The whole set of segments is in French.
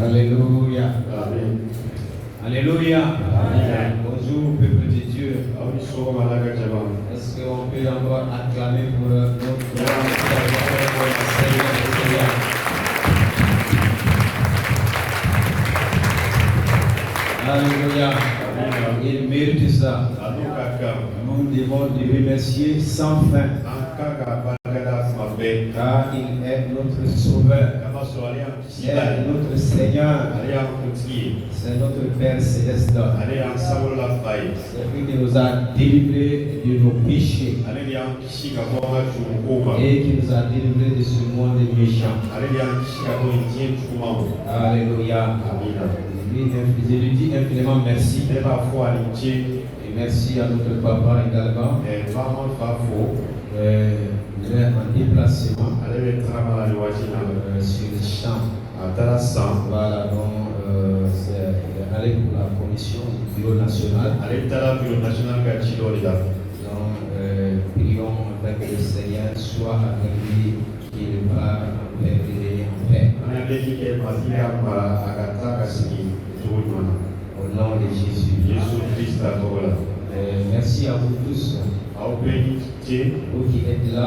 Alléluia. Amen. Alléluia. Amen. Bonjour, peuple de Dieu. Est-ce qu'on peut encore acclamer pour notre Seigneur? Alléluia. Il mérite ça. Nous devons le remercier sans fin. Car il est notre sauveur. Il est notre Seigneur. C'est notre Père céleste. C'est lui qui nous a délivrés de nos péchés. Et qui nous a délivrés de ce monde méchant. Alléluia. Je lui dis infiniment merci. Et merci à notre papa également. Il est en déplacement sur le champ. Voilà, donc c'est aller pour la commission du bureau national. Donc prions avec le Seigneur, soit avec lui, qu'il va en paix et en paix. Au nom de Jésus. Merci à vous tous. Vous qui êtes là,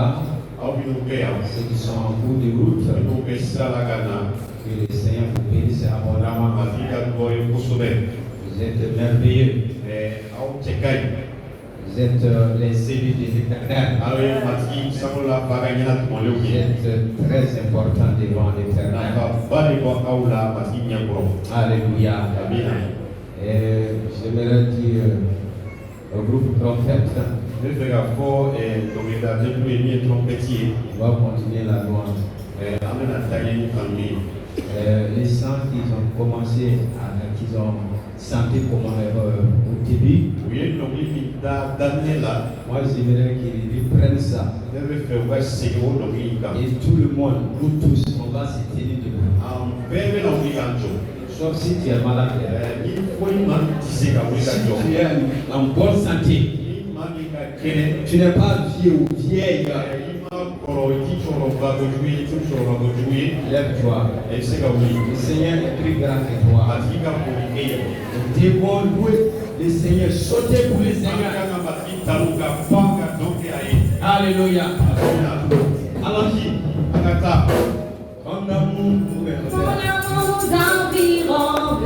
ceux qui sont en cours de route, que le Seigneur vous bénisse abondamment. Vous êtes merveilleux. Vous êtes les élus de l'Éternel. Vous êtes très importants devant l'Éternel. Alléluia. J'aimerais dire au groupe trompette, on va continuer la louange. Les chants qu'ils ont commencé, qu'ils ont senti comme au début, moi j'aimerais qu'ils prennent ça. Et tout le monde, nous tous, on va se tenir debout. Sauf si tu es malade. Si tu es en bonne santé, tu n'es pas vieux ou vieille. Lève-toi. Le Seigneur est plus grand que toi. Nous devons louer le Seigneur, sauter pour le Seigneur. Alléluia. Ton amour nous environne.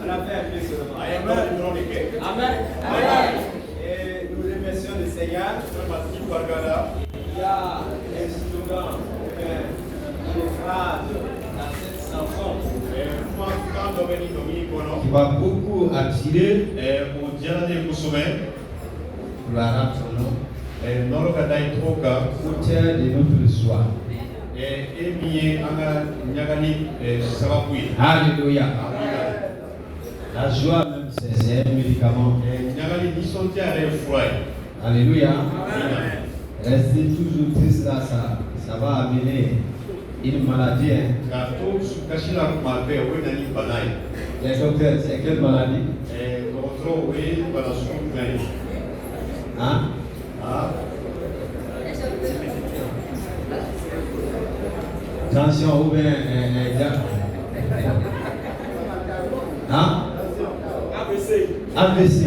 On a fait un peu seulement. Amen. Et nous remercions le Seigneur. Il y a un slogan, une phrase dans cette chanson qui va beaucoup attirer l'arabe son nom, auteur de notre joie. Alléluia. La joie même c'est un médicament. Alléluia. Rester toujours triste là, ça va amener une maladie. Les docteurs, c'est quelle maladie? Hein? Tension ou bien hein? AVC.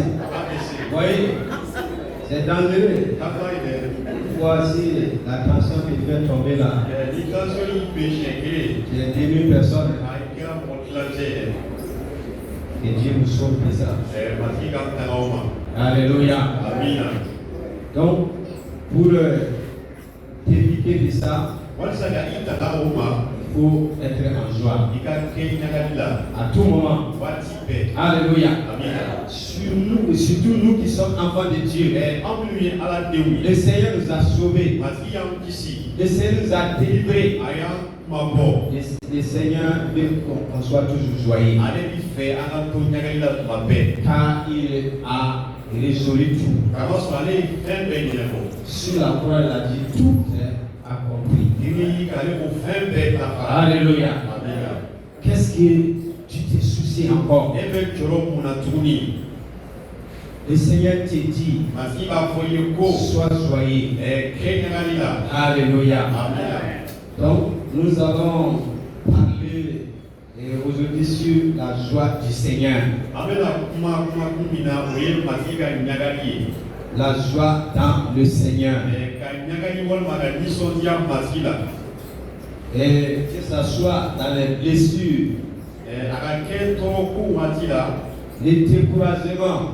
Vous voyez? C'est dangereux. Voici la tension qui fait tomber là. J'ai 10 000 personnes. Et Dieu nous sauve de ça. Alléluia. Donc, pour éviter de ça, il faut être en joie à tout moment. Alléluia. Surtout nous qui sommes enfants de Dieu. Le Seigneur nous a sauvés. Le Seigneur nous a délivrés. Le Seigneur veut qu'on soit toujours joyeux. Car il a résolu tout. Sur la croix, il a dit tout est accompli. Alléluia. Qu'est-ce que tu te soucies encore? Le Seigneur te dit, sois joyeux. Alléluia. Donc, nous allons parler aujourd'hui sur la joie du Seigneur. La joie dans le Seigneur. Et que ce soit dans les blessures, les découragements,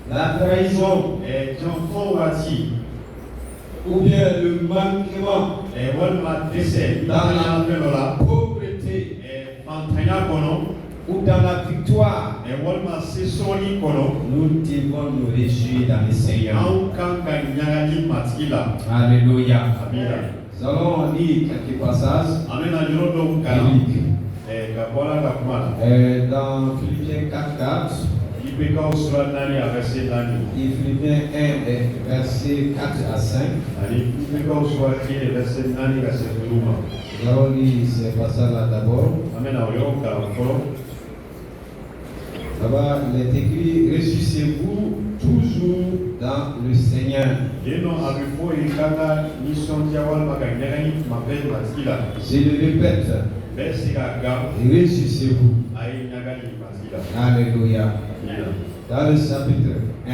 la trahison, ou bien le manquement, dans la pauvreté, ou dans la victoire, nous devons nous réjouir dans le Seigneur. Alléluia. Nous allons lire quelques passages bibliques. Dans Philippiens 4:4, et Philippiens 1, verset 4 à 5. Nous allons lire ces passages-là d'abord. Là-bas, il est écrit: réjouissez-vous toujours dans le Seigneur. Je le répète, réjouissez-vous. Alléluia. Dans le chapitre 1,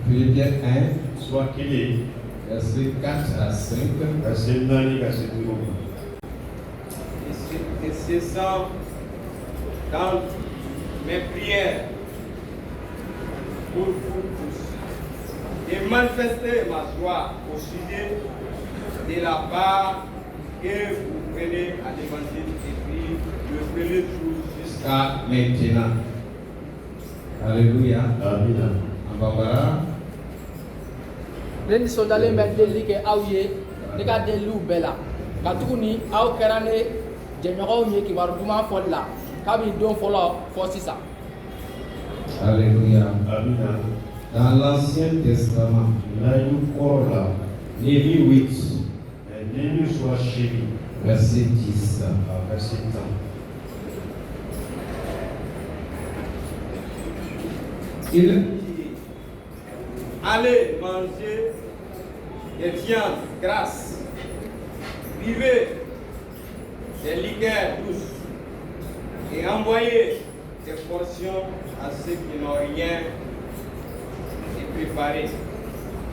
Philippiens 1, verset 4 à 5. Et c'est ça, dans mes prières pour vous tous, et manifester ma joie au sujet de la part que vous prenez à l'évangile depuis le premier jour jusqu'à maintenant. Alléluia. Amen. En Bambara. Len sondale medeli ke awye ne ka delu bela ka tuguni aw kerane je nyogo nye ki war duma folla ka bi don folo fo sisa. Alléluia. Amen. Dans l'Ancien Testament, Néhémie 8, verset 10. Il dit: allez manger des viandes grasses, buvez des liqueurs douces et envoyez des portions à ceux qui n'ont rien préparé.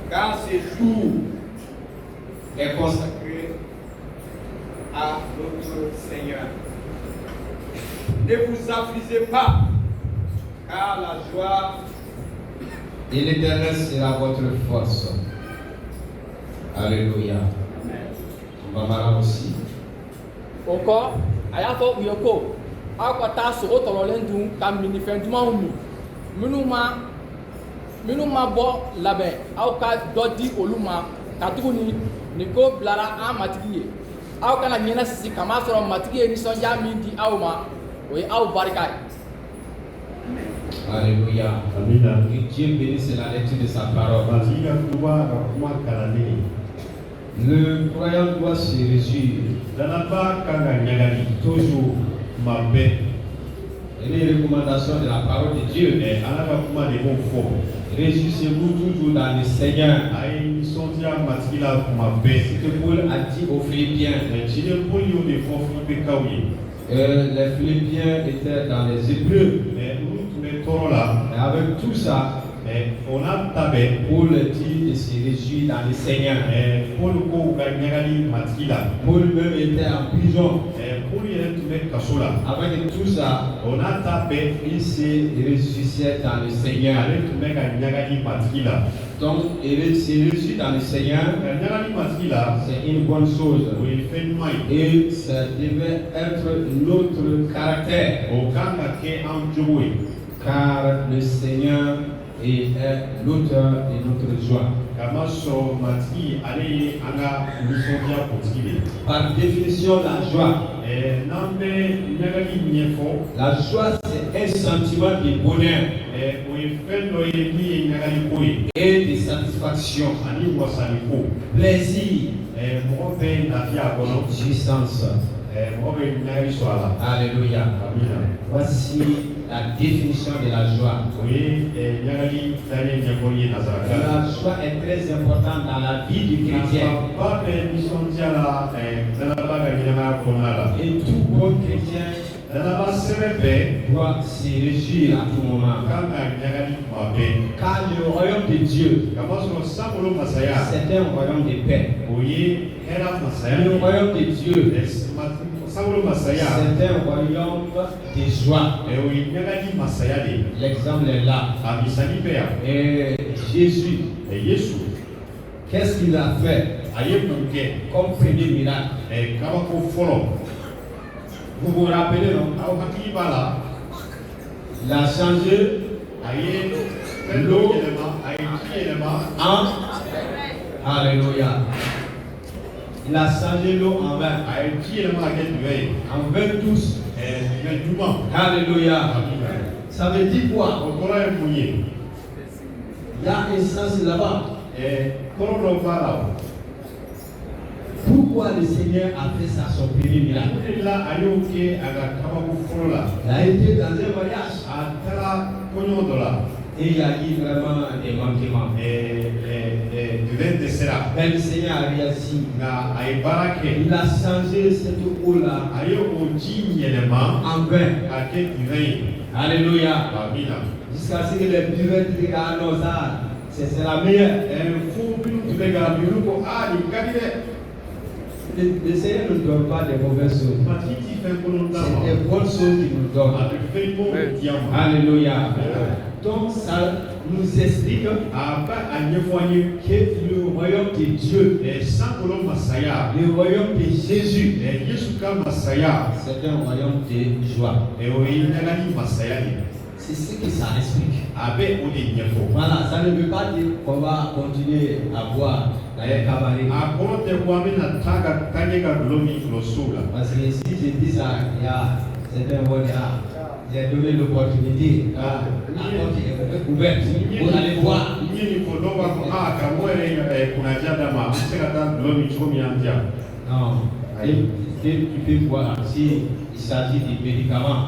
Car ce jour est consacré à notre Seigneur. Ne vous affligez pas, car la joie et l'Éternel sera votre force. Alléluia. Maman aussi. Encore, a y'a fɔ u ye ko aw ka taa sogo tɔlɔlen dun ka minifɛn dumanw min minnu ma bɔ labɛn aw ka dɔ di olu ma ka tuguni nin ko bilara an matigi ye aw kana ɲɛnɛ sisi kamasɔrɔ matigi ye nisɔndiya min di aw ma o ye aw barika ye. Alléluia. Amina. Que Dieu bénisse la lecture de sa parole. Le croyant doit se réjouir toujours. Et les recommandations de la parole de Dieu. Réjouissez-vous toujours dans le Seigneur. C'est ce que Paul a dit aux Philippiens. Les Philippiens étaient dans les épreuves. Et avec tout ça, Paul dit de se réjouir dans le Seigneur. Paul même était en prison. Avec tout ça, il se réjouissait dans le Seigneur. Donc, il se réjouit dans le Seigneur, c'est une bonne chose. Et ça devait être notre caractère. Car le Seigneur est l'auteur de notre joie. Par définition, la joie. La joie, c'est un sentiment de bonheur et de satisfaction, plaisir, jouissance. Alléluia. Voici la définition de la joie. La joie est très importante dans la vie du chrétien. Et tout bon chrétien doit se réjouir à tout moment. Car le royaume de Dieu, c'est un royaume de paix. Le royaume de Dieu, c'est un royaume de joie. L'exemple est là. Et Jésus, qu'est-ce qu'il a fait comme premier miracle? Vous vous rappelez, non? Il a changé l'eau en... Alléluia. Il a changé l'eau en vin. En vin douce. Alléluia. Ça veut dire quoi? Il y a un sens là-bas. Pourquoi le Seigneur a fait ça, son premier miracle? Il a été dans un mariage. Et il y a eu vraiment des manquements. Mais le Seigneur a réussi. Il a changé cette eau-là en vin. Alléluia. Jusqu'à ce que les buveurs disent ah non, ça, c'est la meilleure. Le Seigneur ne nous donne pas des mauvaises choses. C'est des bonnes choses qu'il nous donne. Alléluia. Donc ça nous explique que le royaume de Dieu, le royaume de Jésus, c'est un royaume de joie. C'est ce que ça explique. Voilà, ça ne veut pas dire qu'on va continuer à boire dans les cabarets. Parce que si je dis ça, il y a certains mots j'ai donné l'opportunité à notre ouverte. Vous allez voir. Non, tu peux voir s'il s'agit de médicaments.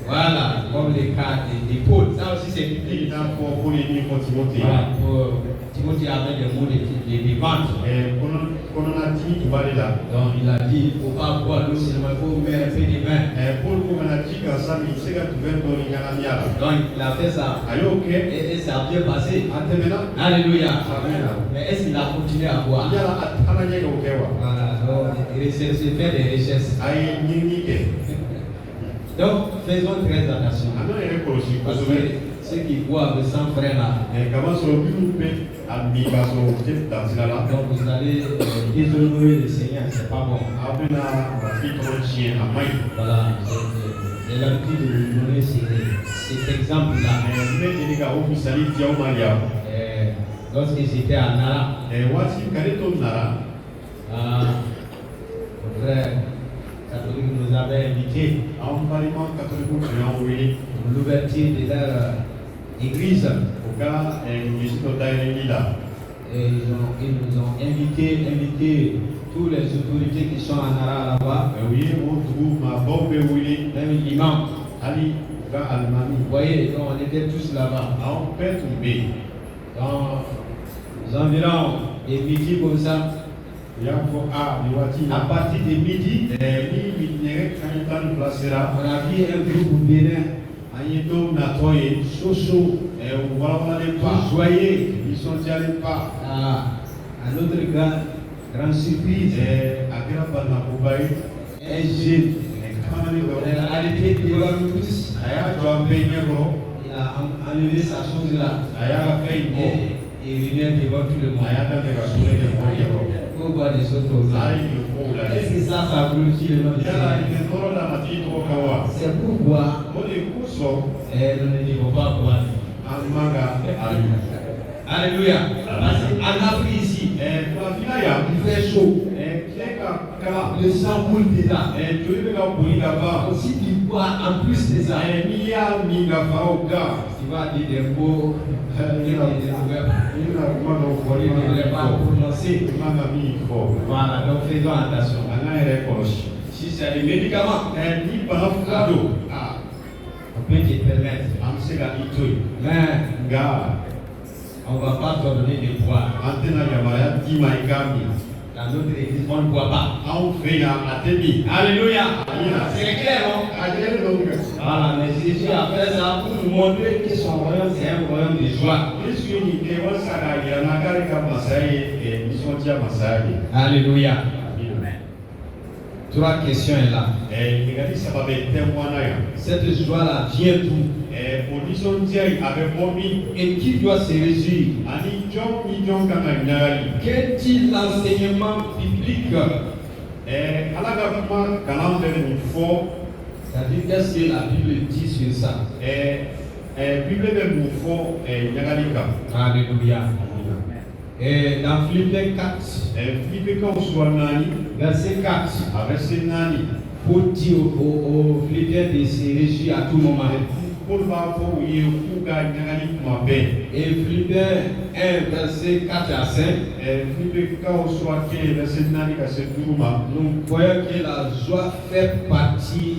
Voilà, comme les cas des Paul. Ça aussi c'est public. Voilà, pour Timothée avec des mots de vente. Donc il a dit, il ne faut pas boire l'eau seulement, il faut mettre un peu de vin. Donc il a fait ça. Et ça a bien passé. Alléluia. Mais est-ce qu'il a continué à boire? Voilà, donc il fait des richesses. Donc faisons très attention. Parce que ceux qui boivent sans frein là, donc vous allez déshonorer le Seigneur, c'est pas bon. Voilà, j'ai l'habitude de vous donner cet exemple-là. Lorsque j'étais à Nara, mon frère catholique nous avait invités pour l'ouverture de leur église. Et ils nous ont invité tous les autorités qui sont à Nara là-bas. Même l'imam. Vous voyez, donc on était tous là-bas. Dans les environs de midi comme ça. À partir de midi, on a vu un groupe bénin. Joyeux, ils sont allés pas à notre grande surprise. Un jeune, il a arrêté devant nous tous. Il a enlevé sa chose là. Et il vient devant tout le monde. Pour voir les autres. Est-ce que ça glorifie le nom de Dieu? C'est pourquoi nous ne devons pas boire. Alléluia. Parce qu'en Afrique ici, il fait chaud. Le sang coule dedans. Si tu bois en plus de ça, tu vas dire des mots tu ne devrais pas prononcer. Voilà, donc faisons attention. Si c'est des médicaments, on peut te permettre. Mais on ne va pas te donner de boire. Dans notre église, on ne boit pas. Alléluia. C'est clair, non? Voilà, mais Jésus a fait ça pour nous montrer que son royaume, c'est un royaume de joie. Alléluia. Trois questions est là. Cette joie-là vient d'où? Et qui doit se réjouir? Qu'est-il l'enseignement biblique? C'est-à-dire qu'est-ce que la Bible dit sur ça? Alléluia. Et dans Philippiens 4, verset 4, pour dire aux Philippiens de se réjouir à tout moment. Et Philippiens 1, verset 4 à 5, nous voyons que la joie fait partie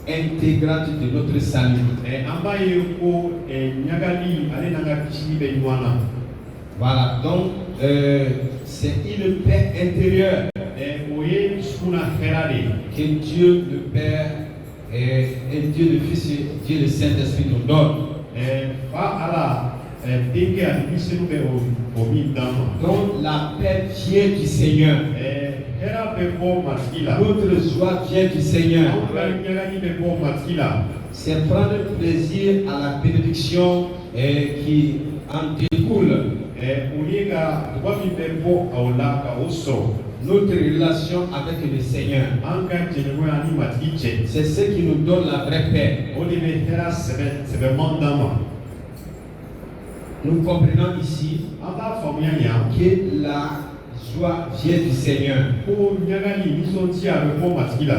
intégrante de notre salut. Voilà, donc c'est une paix intérieure que Dieu le Père et Dieu le Fils et Dieu le Saint-Esprit nous donne. Donc la paix vient du Seigneur. Notre joie vient du Seigneur. C'est prendre plaisir à la bénédiction qui en découle. Notre relation avec le Seigneur, c'est ce qui nous donne la vraie paix. Nous comprenons ici que la joie vient du Seigneur.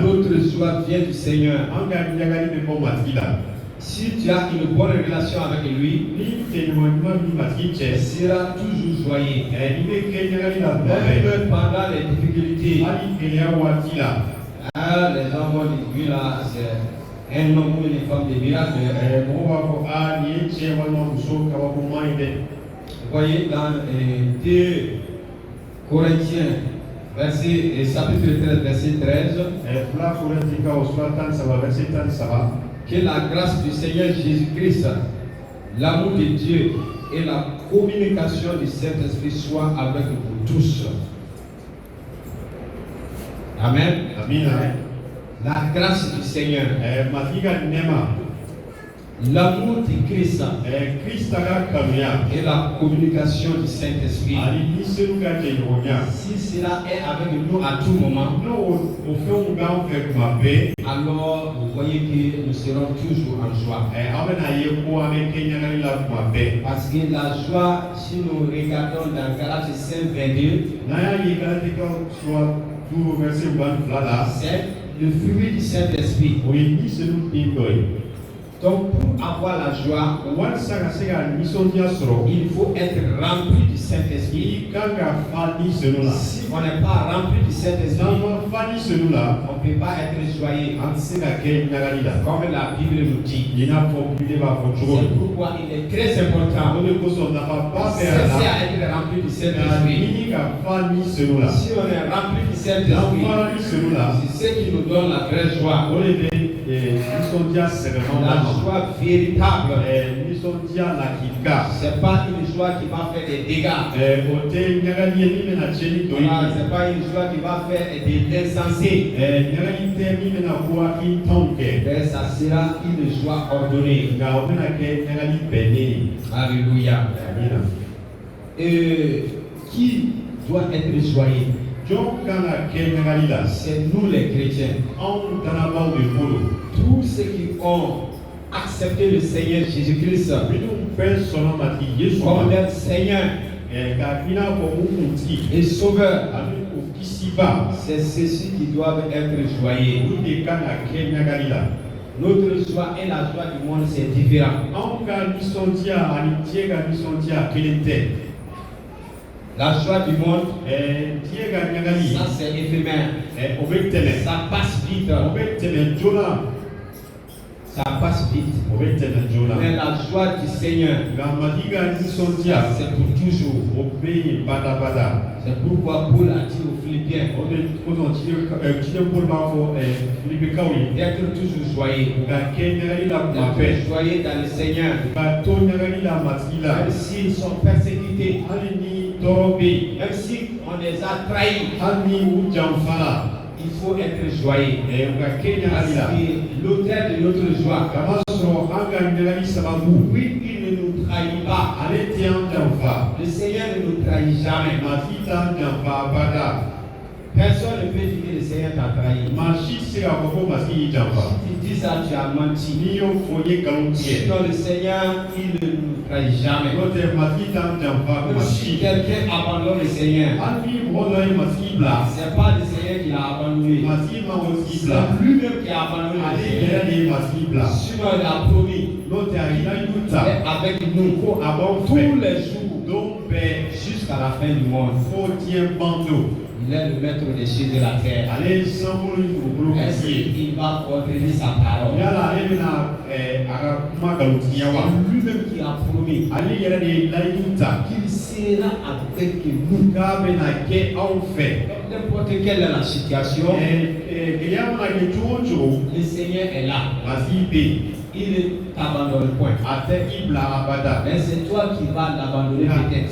Notre joie vient du Seigneur. Si tu as une bonne relation avec lui, tu seras toujours joyeux. Même pendant les difficultés. Les gens vont dire là, c'est un homme ou une femme de miracle. Vous voyez dans 2 Corinthiens chapitre 13, verset 13. Que la grâce du Seigneur Jésus-Christ, l'amour de Dieu et la communication du Saint-Esprit soient avec vous tous. Amen. Amen. La grâce du Seigneur, l'amour de Christ et la communication du Saint-Esprit. Si cela est avec nous à tout moment, alors vous voyez que nous serons toujours en joie. Parce que la joie, si nous regardons dans Galates 5:22, c'est le fruit du Saint-Esprit. Donc pour avoir la joie, il faut être rempli du Saint-Esprit. Si on n'est pas rempli du Saint-Esprit, on ne peut pas être joyeux. Comme la Bible nous dit. C'est pourquoi il est très important de cesser à être rempli du Saint-Esprit. Si on est rempli du Saint-Esprit, c'est ce qui nous donne la vraie joie. La joie véritable. C'est pas une joie qui va faire des dégâts. C'est pas une joie qui va faire de l'insensé. Mais ça sera une joie ordonnée. Alléluia. Qui doit être joyeux? C'est nous les chrétiens. Tous ceux qui ont accepté le Seigneur Jésus-Christ comme leur Seigneur et Sauveur, c'est ceux-ci qui doivent être joyeux. Notre joie et la joie du monde, c'est différent. La joie du monde, ça c'est éphémère. Ça passe vite. Ça passe vite. Mais la joie du Seigneur, c'est pour toujours. C'est pourquoi Paul a dit aux Philippiens d'être toujours joyeux. D'être joyeux dans le Seigneur. Même s'ils sont persécutés, même si on les a trahis, il faut être joyeux. Parce que l'auteur de notre joie, oui, il ne nous trahit pas. Le Seigneur ne nous trahit jamais. Personne ne peut dire que le Seigneur t'a trahi. Si tu dis ça, tu as menti. Sinon, le Seigneur, il ne nous trahit jamais. Si quelqu'un abandonne le Seigneur, c'est pas le Seigneur qui l'a abandonné. C'est lui-même qui a abandonné le Seigneur. Sinon, il a promis avec nous tous les jours jusqu'à la fin du monde. Il est le maître des cieux de la terre. Est-ce qu'il va ordonner sa parole? C'est lui-même qui a promis qu'il sera avec nous. N'importe quelle est la situation, le Seigneur est là. Il ne t'abandonne point. Mais c'est toi qui vas l'abandonner peut-être.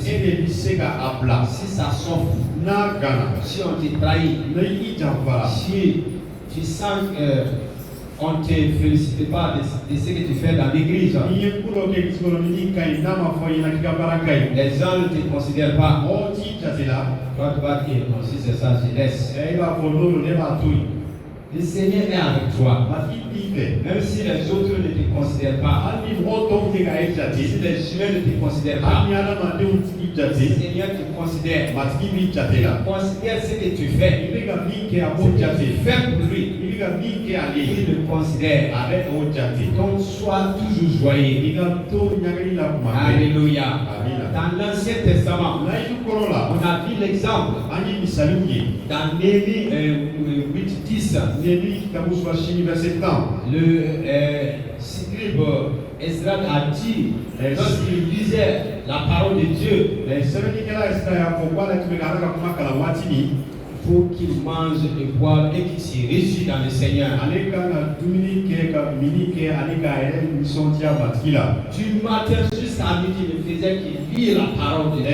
Si ça souffre, si on te trahit, si tu sens qu'on ne te félicite pas de ce que tu fais dans l'église, les gens ne te considèrent pas. Toi, tu vas dire, non, si c'est ça, je laisse. Le Seigneur est avec toi. Même si les autres ne te considèrent pas, si les humains ne te considèrent pas, le Seigneur te considère. Considère ce que tu fais. Ce que tu fais pour lui. Il le considère. Donc sois toujours joyeux. Alléluia. Dans l'Ancien Testament, on a vu l'exemple. Dans Néhémie 8:10, le scribe Ezra a dit, lorsqu'il lisait la parole de Dieu, faut qu'il mange et boive et qu'il se réjouisse dans le Seigneur. Du matin jusqu'à midi, il faisait qu'il lit la parole de Dieu.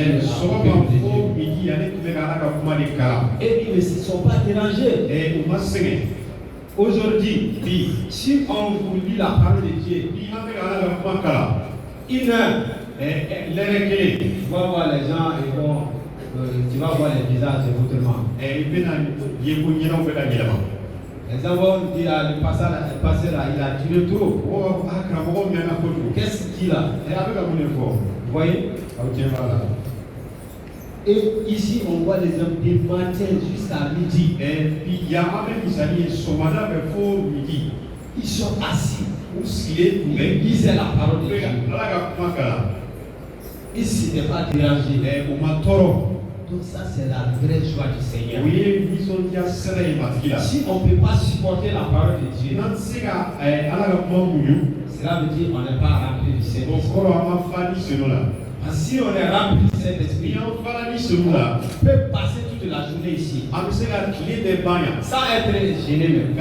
Et ils ne se sont pas dérangés. Aujourd'hui, si on vous lit la parole de Dieu, une heure, tu vas voir les gens et bon, tu vas voir les visages autrement. Les enfants disent le pasteur là, il a duré trop. Qu'est-ce qu'il a? Vous voyez? Et ici, on voit les hommes du matin jusqu'à midi. Ils sont assis. Ils lisaient la parole de Dieu. Ils ne s'étaient pas dérangés. Donc ça, c'est la vraie joie du Seigneur. Si on ne peut pas supporter la parole de Dieu, cela veut dire qu'on n'est pas rempli du Saint-Esprit. Parce que si on est rempli du Saint-Esprit, on peut passer toute la journée ici sans être gêné même.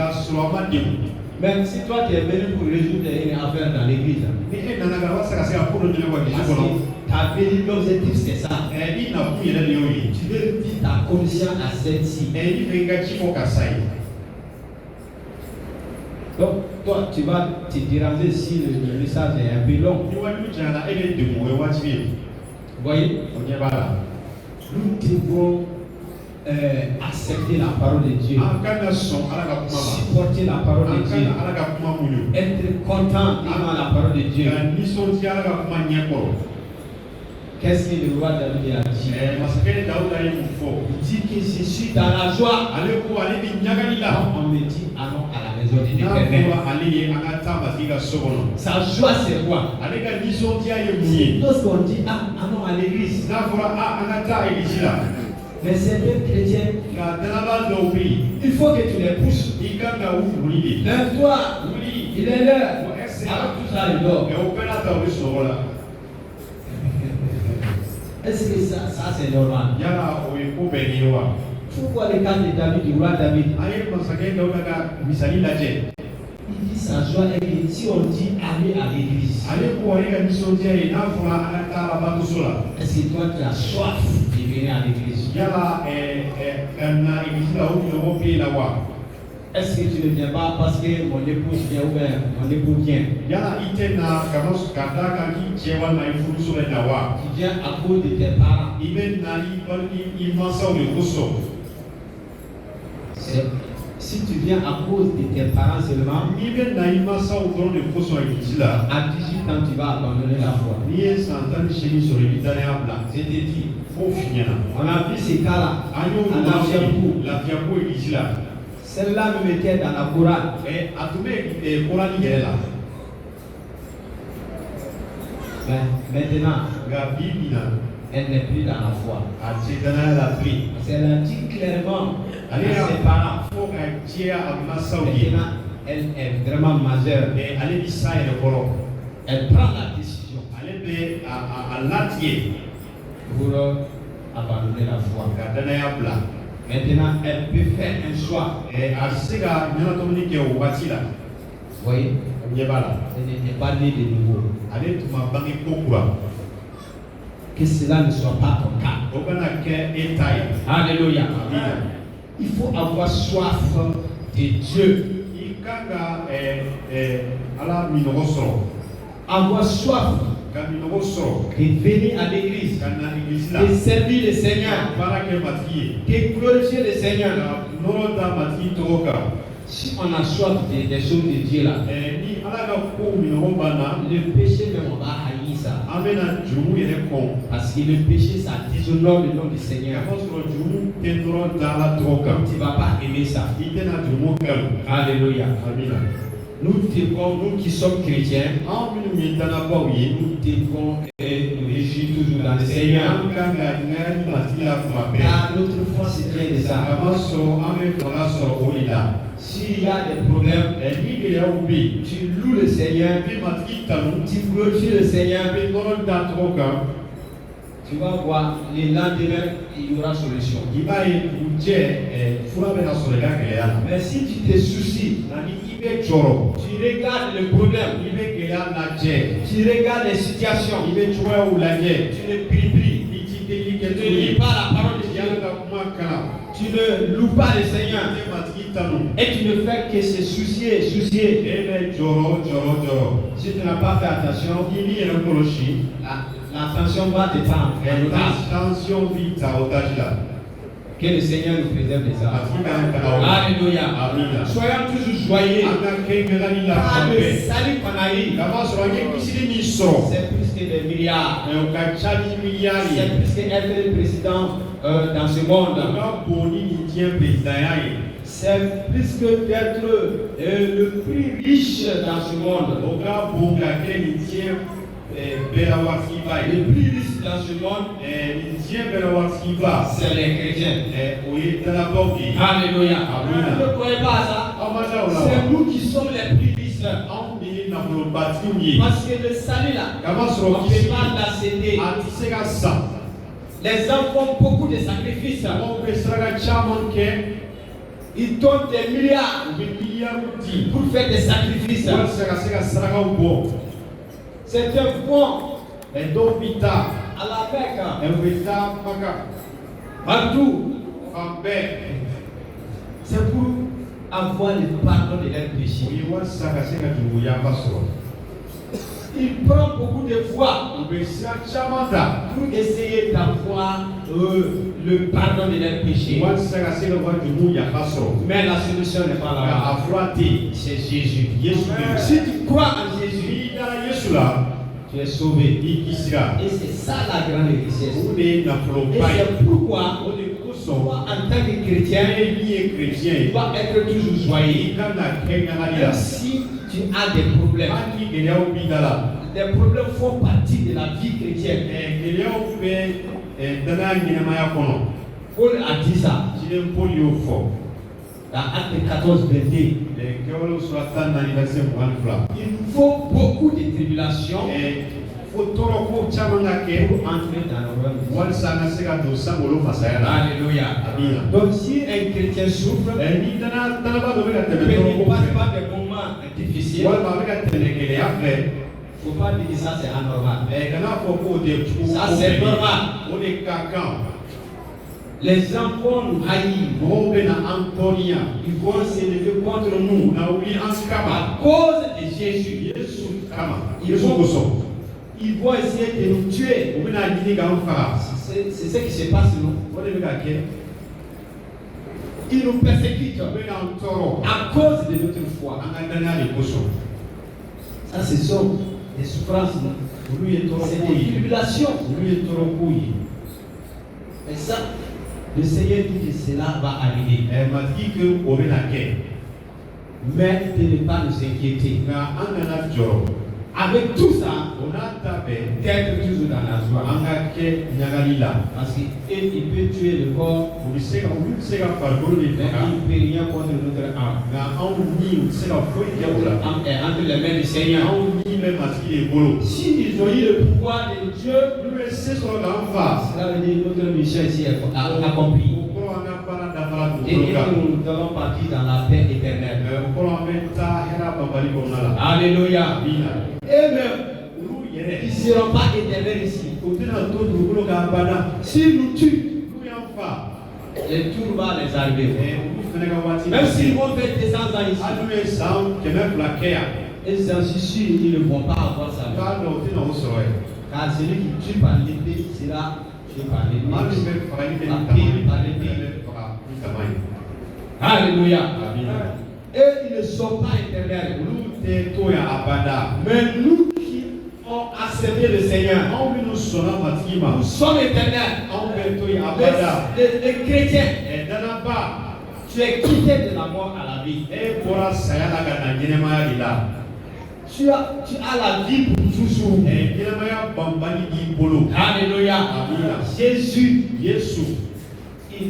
Même si toi tu es venu pour résoudre une affaire dans l'église, ta véritable l'objectif c'est ça. Tu veux dire ta conscience à celle-ci. Donc toi tu vas te déranger si le message est un peu long. Vous voyez? Nous devons accepter la parole de Dieu, supporter la parole de Dieu, être content devant la parole de Dieu. Qu'est-ce que le roi David a dit? Il dit que je suis dans la joie. On me dit allons à la maison de l'Éternel. Sa joie c'est quoi? Lorsqu'on dit allons à l'église. Mais certains chrétiens, il faut que tu les pousses. Lève-toi, il est l'heure. Alors tout ça, il dort. Est-ce que ça c'est normal? Pourquoi le cas de David, du roi David? Il dit sa joie est que si on dit aller à l'église, est-ce que toi tu as soif de venir à l'église? Est-ce que tu ne viens pas parce que mon épouse vient ou bien mon époux vient? Tu viens à cause de tes parents. Si tu viens à cause de tes parents seulement, à 18 ans tu vas abandonner la foi. Je te dis, on a vu ces cas-là. Celle-là me mettait dans la Coran. Mais maintenant, elle n'est plus dans la foi. Elle a dit clairement à ses parents. Maintenant, elle est vraiment majeure. Elle prend la décision pour abandonner la foi. Maintenant, elle peut faire un choix. Vous voyez? Elle n'était pas née de nouveau. Que cela ne soit pas ton cas. Alléluia. Il faut avoir soif de Dieu. Avoir soif de venir à l'église, de servir le Seigneur, de glorifier le Seigneur. Si on a soif des choses de Dieu là, le péché même on va haïr ça. Parce que le péché ça déshonore le nom du Seigneur. Tu ne vas pas aimer ça. Alléluia. Nous devons, nous qui sommes chrétiens, nous devons nous réjouir toujours dans le Seigneur. Car notre foi c'est bien de ça. S'il y a des problèmes, tu loues le Seigneur, tu glorifies le Seigneur, tu tu vas voir, le lendemain, il y aura solution. Mais si tu te soucies, tu regardes le problème, tu regardes les situations, tu ne pries plus, tu ne lis pas la parole de Dieu, tu ne loues pas le Seigneur, et tu ne fais que se soucier. Si tu n'as pas fait attention, l'attention va te prendre. Que le Seigneur nous préserve des âmes. Alléluia. Soyons toujours joyeux. Car le salut qu'on a eu, c'est plus que des milliards. C'est plus qu'être le président dans ce monde. C'est plus que d'être le plus riche dans ce monde. Le plus riche dans ce monde, c'est les chrétiens. Alléluia. Vous ne croyez pas ça? C'est nous qui sommes les plus riches. Parce que le salut là, on ne peut pas l'accéder. Les hommes font beaucoup de sacrifices. Ils donnent des milliards pour faire des sacrifices. C'est un point à la Mecque, partout. C'est pour avoir le pardon de leurs péchés. Il prend beaucoup de fois pour essayer d'avoir le pardon de leurs péchés. Mais la solution n'est pas là. C'est Jésus. Si tu crois en Jésus, tu es sauvé. Et c'est ça la grande richesse. Et c'est pourquoi, toi, en tant que chrétien, tu dois être toujours joyeux. Même si tu as des problèmes. Les problèmes font partie de la vie chrétienne. Paul a dit ça. Dans Acte 14, 22. Il faut beaucoup de tribulations pour entrer dans le royaume. Alléluia. Donc si un chrétien souffre, il ne passe pas des moments difficiles. Il ne faut pas dire ça c'est anormal. Ça c'est normal. Les enfants nous haïssent. Ils vont s'élever contre nous à cause de Jésus. Ils vont essayer de nous tuer. C'est ce qui se passe nous. Ils nous persécutent à cause de notre foi. Ça, ce sont des souffrances. C'est des tribulations. Et ça, le Seigneur dit que cela va arriver. Mais de ne pas nous inquiéter. Avec tout ça, d'être toujours dans la joie. Parce qu'il peut tuer le corps, mais il ne peut rien contre notre âme. Entre les mains du Seigneur. Si nous ont eu le pouvoir de Dieu, cela veut dire notre mission ici est accomplie. Et nous allons partir dans la paix éternelle. Alléluia. Et même, ils ne seront pas éternels ici. S'ils nous tuent, les tours vont les arriver. Même s'ils vont faire des ans ici, et j'en suis sûr, ils ne vont pas avoir ça. Car celui qui tue par l'épée sera tué par l'épée. Alléluia. Et ils ne sont pas éternels. Mais nous qui avons accepté le Seigneur, nous sommes éternels. Les chrétiens, tu es quitté de la mort à la vie. Tu as la vie pour toujours. Alléluia. Jésus, il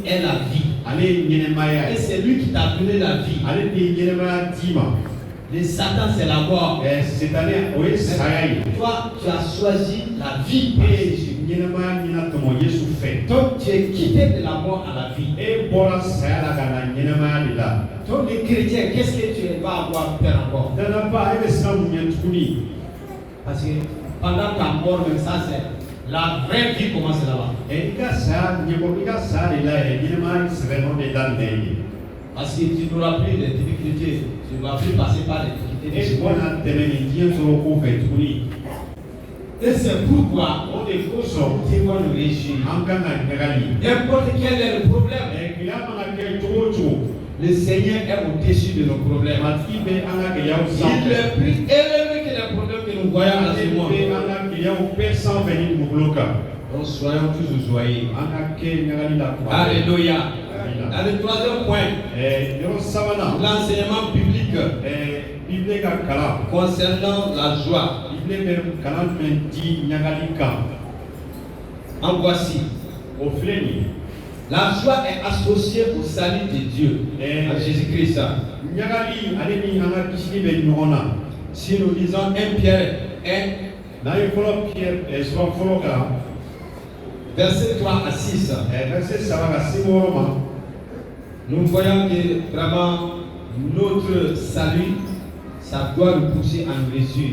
est la vie. Et c'est lui qui t'a donné la vie. Le Satan, c'est la mort. Toi, tu as choisi la vie par Jésus. Donc tu es quitté de la mort à la vie. Donc les chrétiens, qu'est-ce que tu vas avoir faire encore? Parce que pendant ta mort, même ça, c'est la vraie vie commence là-bas. Parce que tu n'auras plus de difficultés, tu ne vas plus passer par les difficultés. Et c'est pourquoi on est conscient de nous réjouir. N'importe quel est le problème, le Seigneur est au-dessus de nos problèmes. Il est plus élevé que les problèmes que nous voyons à ce moment. Donc soyons toujours joyeux. Alléluia. Dans le troisième point, l'enseignement biblique concernant la joie. En voici. La joie est associée au salut de Dieu, à Jésus-Christ. Si nous lisons 1 Pierre 1, verset 3 à 6, nous voyons que vraiment notre salut, ça doit nous pousser à nous réjouir.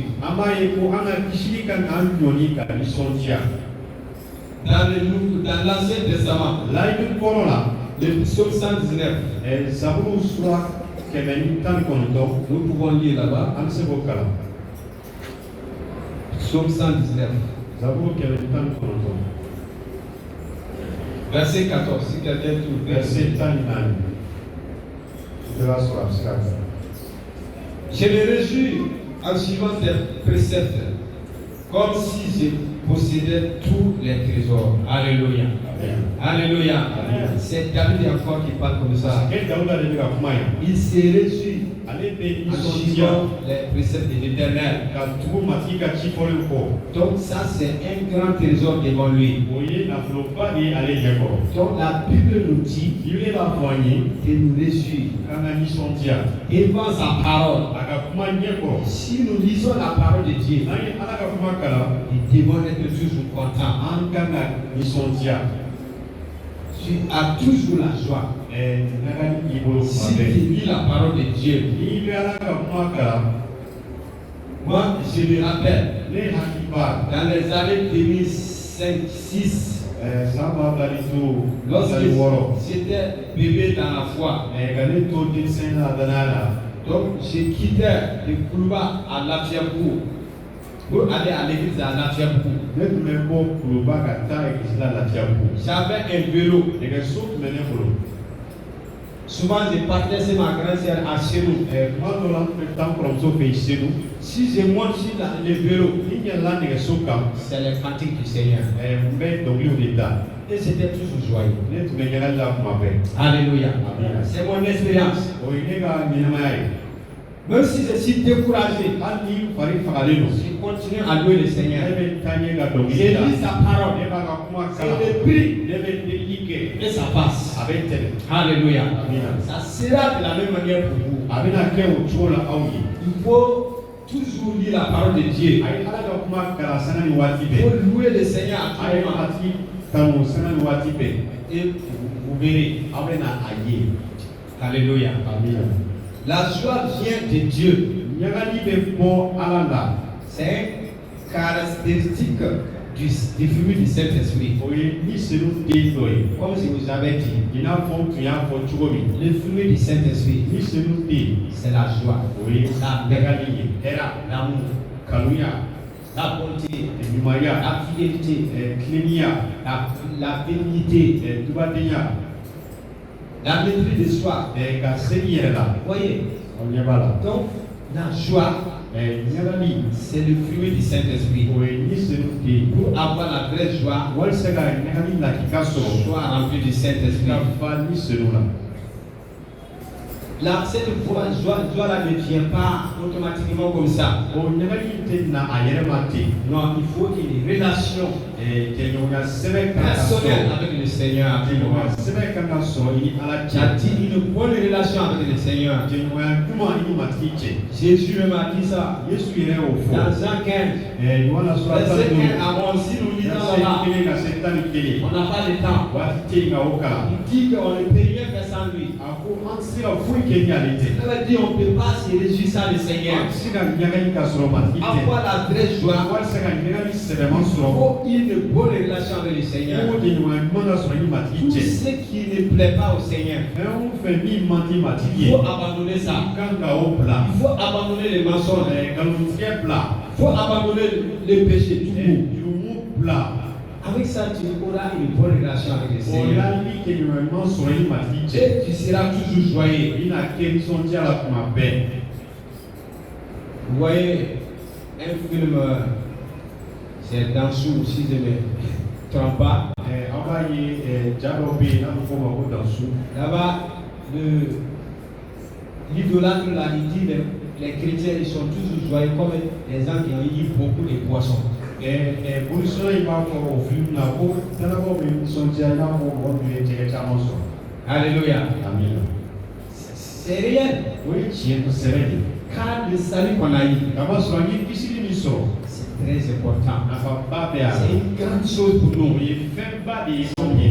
Dans l'Ancien Testament, le psaume 119, nous pouvons lire là-bas. Psaume 119, verset 14. Si quelqu'un trouve verset 14. Je me réjouis en suivant tes préceptes, comme si je possédais tous les trésors. Alléluia. Alléluia. C'est David encore qui parle comme ça. Il se réjouit en suivant les préceptes de l'Éternel. Donc ça c'est un grand trésor devant lui. Donc la Bible nous dit de nous réjouir devant sa parole. Si nous lisons la parole de Dieu, nous devons être toujours contents. Tu as toujours la joie. Si tu lis la parole de Dieu, moi je me rappelle dans les années 2005-2006, lorsque j'étais bébé dans la foi, donc je quittais le Koulouba à Lafiakou pour aller à l'église à Lafiakou. J'avais un vélo. Souvent je partais chez ma grand-sœur à Chénou. Si je monte sur le vélo, c'est le cantique du Seigneur. Et c'était toujours joyeux. Alléluia. C'est mon expérience. Même si je suis découragé, je continue à louer le Seigneur. Je lis sa parole. Je le prie. Et ça passe. Alléluia. Ça sera de la même manière pour vous. Il faut toujours lire la parole de Dieu. Il faut louer le Seigneur à tout moment. Et vous verrez. Alléluia. La joie vient de Dieu. C'est une caractéristique du fruit du Saint-Esprit. Comme je vous avais dit, le fruit du Saint-Esprit, c'est la joie, l'amour, la bonté, la fidélité, la bénignité, la maîtrise de soi. Voyez, donc la joie, c'est le fruit du Saint-Esprit. Pour avoir la vraie joie, sois rempli du Saint-Esprit. Là, cette joie-là ne vient pas automatiquement comme ça. Non, il faut une relation personnelle avec le Seigneur. Une bonne relation avec le Seigneur. Jésus m'a dit ça. Dans Jean 15, verset 1 à 11, si nous lisons là-bas, on n'a pas le temps. Il dit qu'on ne peut rien faire sans lui. Ça veut dire qu'on ne peut pas se réjouir sans le Seigneur. Avoir la vraie joie, il faut une bonne relation avec le Seigneur. Tout ce qui ne plaît pas au Seigneur, il faut abandonner ça. Il faut abandonner les mensonges. Il faut abandonner les péchés tout court. Avec ça, tu auras une bonne relation avec le Seigneur. Et tu seras toujours joyeux. Vous voyez un film, c'est Dansou, si je ne me trompe pas. Là-bas, l'idolâtre là, il dit les chrétiens ils sont toujours joyeux comme les gens qui ont eu beaucoup de poissons. Alléluia. C'est réel. Car le salut qu'on a eu, c'est très important. C'est une grande chose pour nous.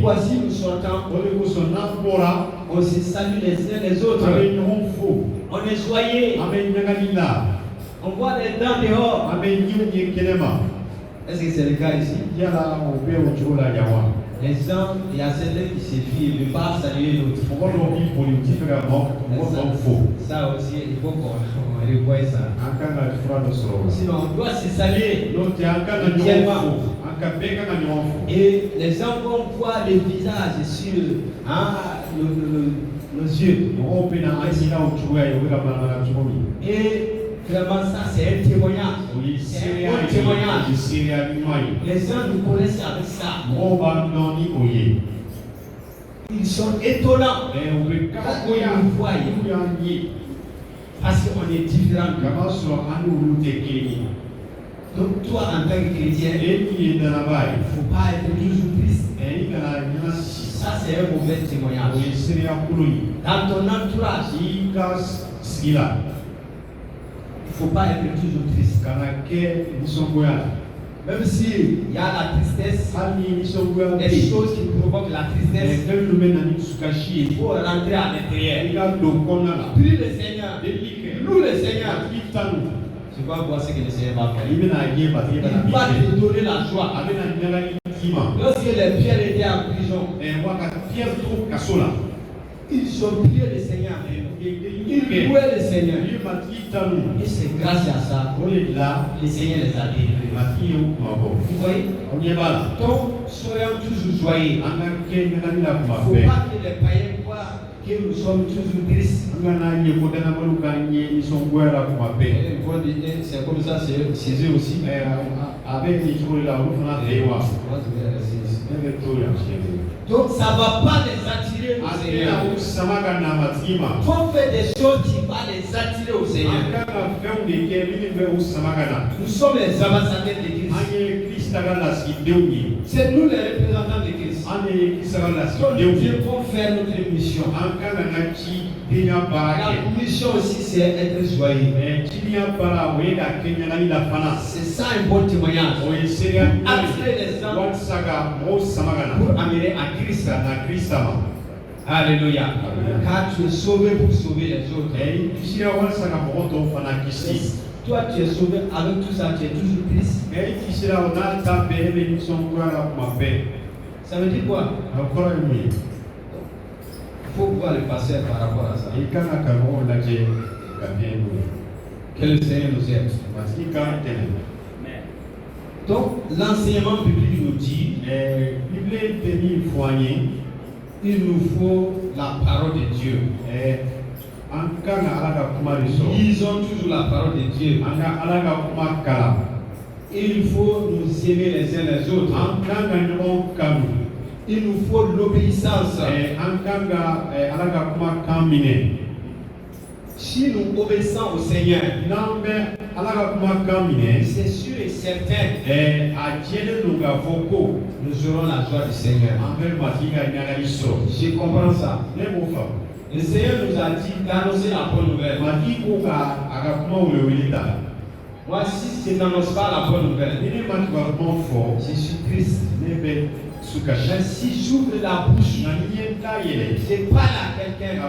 Voici nous sortons, on se salue les uns les autres. On est joyeux. On voit les dents dehors. Est-ce que c'est le cas ici? Les gens, il y a certains qui se fient, ne pas saluer l'autre. Ça aussi, il faut qu'on revoie ça. Sinon, on doit se saluer. Et les gens vont voir les visages sur nos yeux. Et vraiment, ça, c'est un témoignage. C'est un bon témoignage. Les gens nous connaissent avec ça. Ils sont étonnants quand ils nous voient. Parce qu'on est différents. Donc, toi, en tant que chrétien, il ne faut pas être toujours triste. Ça, c'est un mauvais témoignage. Dans ton entourage, il ne faut pas être toujours triste. Même s'il y a la tristesse, des choses qui provoquent la tristesse, il faut rentrer à l'intérieur. Prie le Seigneur, loue le Seigneur. Tu vas voir ce que le Seigneur va faire. Il va te donner la joie. Lorsque les pierres étaient en prison, ils ont prié le Seigneur. Ils louaient le Seigneur. Et c'est grâce à ça que le Seigneur les a délivrés. Vous voyez? Donc, soyons toujours joyeux. Il ne faut pas que les païens voient que nous sommes toujours tristes. C'est comme ça, c'est eux aussi. Donc ça ne va pas les attirer au Seigneur. Faut faire des choses qui vont les attirer au Seigneur. Nous sommes les ambassadeurs de Christ. C'est nous les représentants de Christ. Donc nous devons faire notre mission. La mission aussi c'est être joyeux. C'est ça un bon témoignage. Attirer les gens pour amener à Christ. Alléluia. Car tu es sauvé pour sauver les autres. Toi tu es sauvé avec tout ça, tu es toujours triste. Ça veut dire quoi? Il faut voir le passé par rapport à ça. Que le Seigneur nous aide. Donc, l'enseignement biblique nous dit il nous faut la parole de Dieu. Lisons toujours la parole de Dieu. Il faut nous aimer les uns les autres. Il nous faut l'obéissance. Si nous obéissons au Seigneur, n'an bɛ ala ka kumakan minɛ c'est sûr et certain, a diɲɛlen don k'a fɔ ko nous aurons la joie du Seigneur. an bɛ matigi ka ɲagali sɔrɔ. Je comprends ça. ne b'o faamu. Le Seigneur nous a dit d'annoncer la bonne nouvelle. matigi ko ka a ka kuma welewele ta. Moi, si je n'annonce pas la bonne nouvelle, ni ne ma tu ka kuma fɔ je suis triste. ne bɛ su kasi. Mais si j'ouvre la bouche, nka n'i ye da yɛlɛ je parle à quelqu'un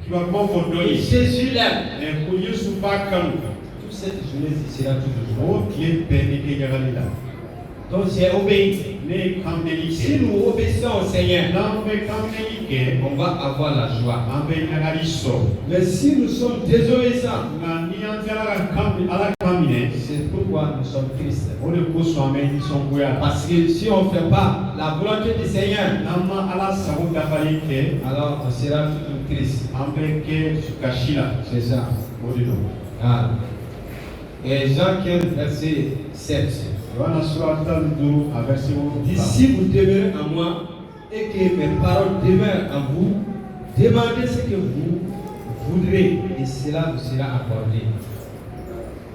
k'i ka kuma fɔ dɔ et ye Jésus l'aime. ko yesu b'a kanu Toute cette journée sera toujours o tile bɛɛ ne tɛ ɲagali la. donc j'ai obéi. ne ye kanbɛli Si kɛ. nous obéissons au Seigneur, n'an bɛ kanbɛli kɛ on va avoir la joie. an bɛ ɲagali sɔrɔ. Mais si nous sommes désobéissants, nka ni an tɛ ala ka kan minɛ c'est pourquoi nous sommes tristes. o de kosɔn an bɛ nisɔngoya. Parce que si on ne fait pas la volonté du Seigneur, n'an ma ala sago dafalen kɛ alors on sera toujours triste. an bɛ kɛ sukasi la. C'est ça. o de don. Ah. Et Jean 15, verset 7. yohana sura tan ni duuru a verset dit, 7. si vous demeurez en moi et que mes paroles demeurent en vous, demandez ce que vous voudrez et cela vous sera accordé.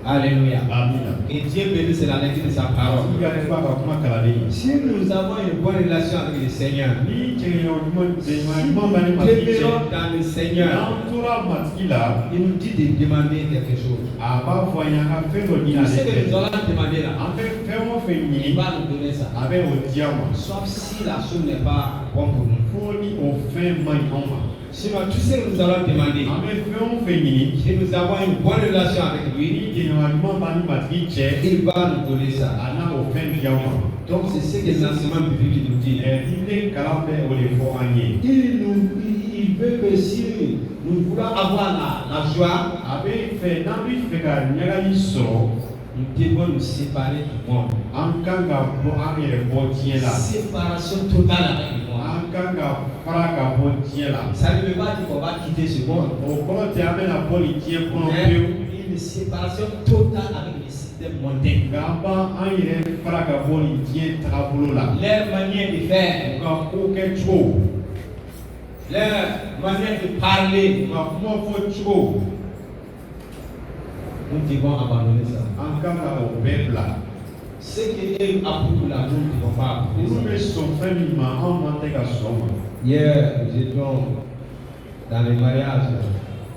Alléluia. amina. Et Dieu bénisse la lecture de sa parole. i ka fɔ a ka kuma kalanden ye. Si nous avons une bonne relation avec le Seigneur, ni cɛɲɔgɔn ɲuman b'a ni matigi cɛ. demeurons dans le Seigneur, n'an tora matigi la il nous dit de demander quelque chose. a b'a fɔ an ye an ka fɛn dɔ ɲini Tout ale ce que nous fɛ. allons demander là, an bɛ fɛn o fɛn il ɲini va nous donner ça. a bɛ o di an ma. Sauf si la chose n'est pas bonne pour nous. fo ni o fɛn man ɲi anw ma. Sinon, tout ce que nous allons demander, an bɛ fɛn o fɛn ɲini si nous avons une bonne relation avec lui, ni cɛɲɔgɔn ɲuman b'a ni matigi cɛ il va nous donner ça. a n'a o fɛn di an ma. Donc, c'est ce que l'enseignement biblique nous dit. diinɛ kalan bɛ o de fɔ an ye. Il veut que si nous voulons avoir la joie, a bɛ fɛ n'an bɛ fɛ ka ɲagali sɔrɔ nous devons nous séparer du monde. an kan ka bɔ an yɛrɛ bɔ diɲɛ la. Séparation totale avec le monde. an kan ka fara ka bɔ diɲɛ la. Ça ne veut pas dire qu'on va quitter ce monde, o kɔrɔ tɛ an bɛna bɔ nin diɲɛ kɔnɔ mais pewu. une séparation totale avec le système mondain. nka an b'an yɛrɛ fara ka bɔ nin diɲɛ tagabolo la. Leur manière de faire, u ka ko kɛ cogo leur manière de parler, u ka kuma fɔ cogo nous devons abandonner ça. an kan ka o bɛɛ bila. Ce que eux approuvent là, nous ne devons pas olu approuver bɛ ça. sɔn fɛn min ma anw man tɛ ka sɔn ma. Hier, nous étions dans le mariage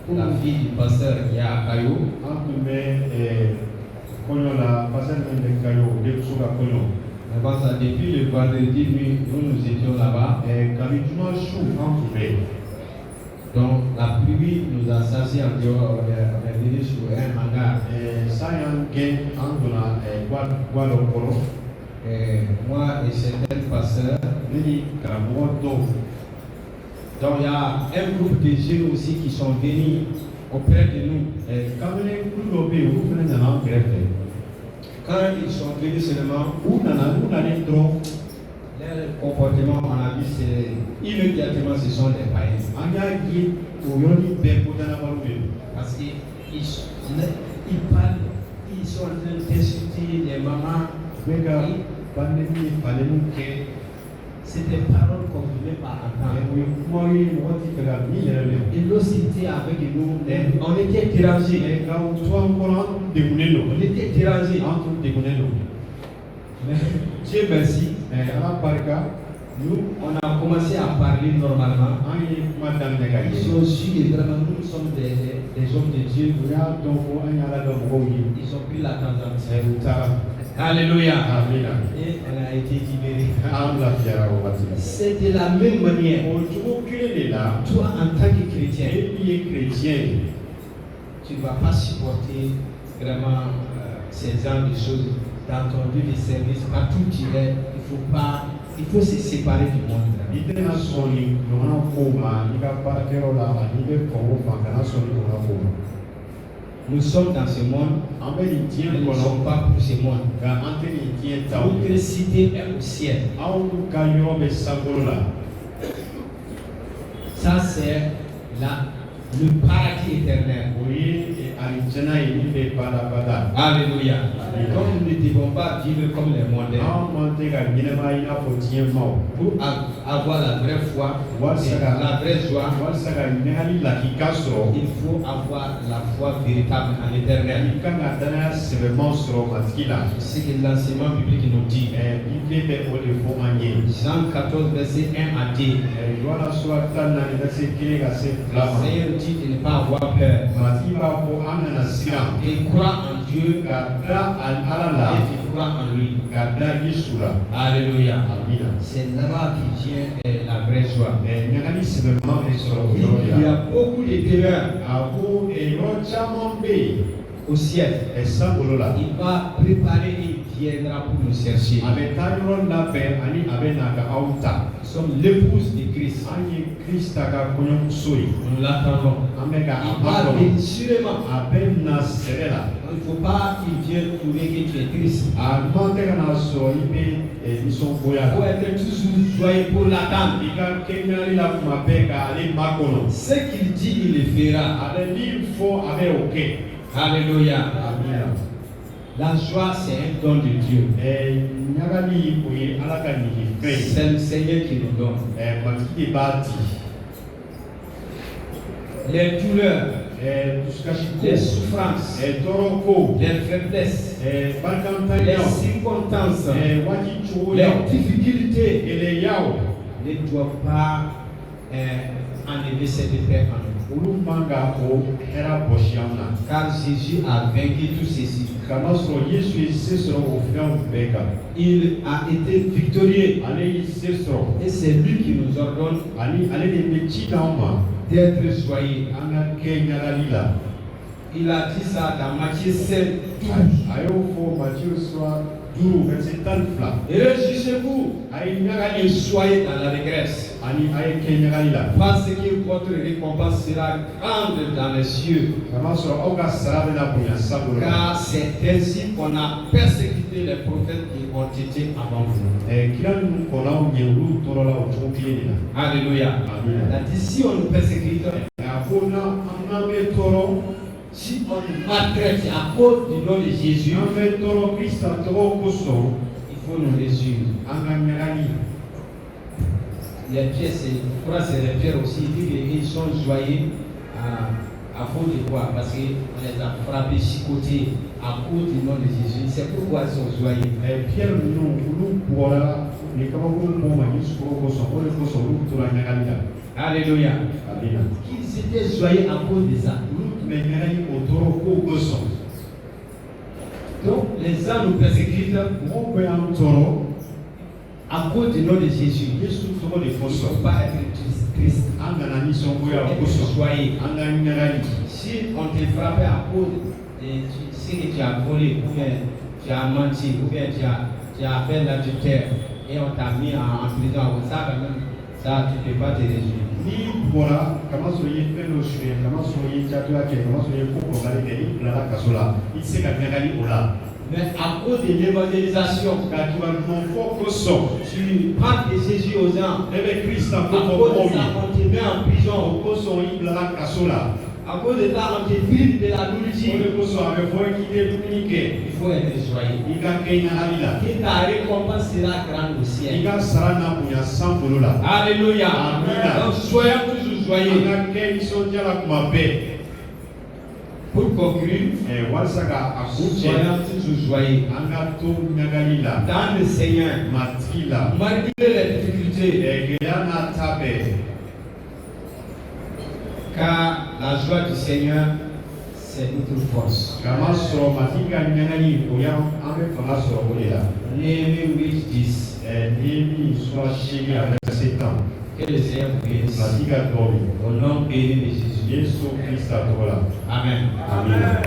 de la fille du pasteur qui est à Caillou. an tun bɛ kɔɲɔ la pasteur min bɛ kayo denmuso ka kɔɲɔ. Avant ça, depuis le vendredi nuit, nous étions là-bas. kabi juma su an tun bɛ. Donc, la pluie nous a chassés en dehors. On est venu sur un hangar. san y'an gɛn an donna gwa dɔ kɔrɔ. Et moi et certains pasteurs. ne ni karamɔgɔ dɔw. Donc, il y a un groupe de jeunes aussi qui sont venus auprès de nous. kamalenkulu dɔ bɛ yen olu fana nana an kɛrɛfɛ. Quand ils sont venus seulement, u nalen dɔrɔn leur comportement, on a vu, c'est immédiatement, ce sont des païens. an y'a ye o yɔrɔnin bɛɛ ko danabalo de don. Parce qu'ils parlent, ils sont en train d'insulter les mamans. bɛ ka banni ni faleni kɛ. C'est des paroles qu'on ne voulait pas entendre. o ye kuma ye mɔgɔ ti fɛ ka min yɛrɛ mɛn. Ils l'ont cité avec nous, on était dérangés. nka o to an kɔrɔ an tun degunnen don. On était dérangés. an tun degunnen don. Mais Dieu merci, ala barika nous, on a commencé à parler normalement. an ye kuma daminɛ ka Ils ye. ont su que vraiment nous sommes des hommes de Dieu. u y'a dɔn ko an y'ala dɔn mɔgɔw ye. Ils ont pris la tendance. u taara. Alléluia. amina. Et on a été libérés. an lafiyara o waati la. C'est de la même manière. o cogo kelen de la. Toi, en tant que chrétien, e min ye chrétien ye. tu ne vas pas supporter vraiment ces genres de choses dans ton lieu de service. Partout où tu es, il faut se séparer du monde. i tɛna sɔn nin ɲɔgɔnna kow ma i ka baarakɛyɔrɔ la ani i bɛ fan o fan kana sɔn nin ɲɔgɔnna kow ma. Nous sommes dans ce monde, an bɛ nin diɲɛ mais nous ne kɔnɔ sommes pas pour ce monde. nka an tɛ nin diɲɛ ta o ye. Notre cité est au ciel. anw ka yɔrɔ bɛ sankolo la. Ça, c'est le paradis éternel. o ye alijana ye min bɛ badabada. Alléluia. Donc nous ne devons pas vivre comme les modernes. Pour avoir la vraie foi et la vraie joie, il faut avoir la foi véritable en l'éternel. C'est ce que l'enseignement biblique nous dit. Jean 14, verset 1 à 10. Le Seigneur dit de ne pas avoir peur. Et croire en Dieu et tu crois en lui. Alléluia. C'est là-bas qui vient la vraie joie. Il y a beaucoup de terreur au ciel. Il va préparer et il viendra pour nous chercher. Nous sommes l'épouse de Christ. Nous l'attendons. Il va venir sûrement. Il ne faut pas qu'il vienne trouver que tu es triste. Il faut être toujours joyeux pour l'attendre. Ce qu'il dit, il le fera. Alléluia. La joie, c'est un don de Dieu. C'est le Seigneur qui nous donne. Les douleurs, les souffrances, les faiblesses, les circonstances, les difficultés ne doivent pas enlever cette paix en nous. Car Jésus a vaincu tout ceci. Il a été victorieux. Et c'est lui qui nous ordonne d'être joyeux. Il a dit ça dans Matthieu 7. Et réjouissez-vous et soyez dans l'allégresse. Parce que votre récompense sera grande dans les cieux. Car c'est ainsi qu'on a persécuté les prophètes qui ont été avant vous. Alléluia. Il a dit si on nous persécute, si on nous maltraite à cause du nom de Jésus, il faut nous résoudre. Les pierres, je crois que c'est les pierres aussi, il dit qu'ils sont joyeux à cause de quoi? Parce qu'on les a frappés, chicotés à cause du nom de Jésus. C'est pourquoi ils sont joyeux. Alléluia. Qu'ils étaient joyeux à cause de ça. Donc les gens nous persécutent à cause du nom de Jésus. Il ne faut pas être triste. Il faut être joyeux. Si on te frappe à cause de ce que tu as volé, ou bien tu as menti, ou bien tu as fait l'adultère, et on t'a mis en prison, ça quand même, ça tu ne peux pas te résoudre. Mais à cause de l'évangélisation, tu parles de Jésus aux gens. À cause de ça, on te met en prison. À cause de ça, on te prive de la nourriture. Il faut être joyeux. Et ta récompense sera grande au ciel. Alléluia. Donc soyons toujours joyeux. Pour conclure, soyons toujours joyeux dans le Seigneur, malgré les difficultés, car la joie du Seigneur, c'est notre force. Néhémie 8:10. Que le Seigneur vous bénisse. Au nom béni de Jésus. Amen. Amen.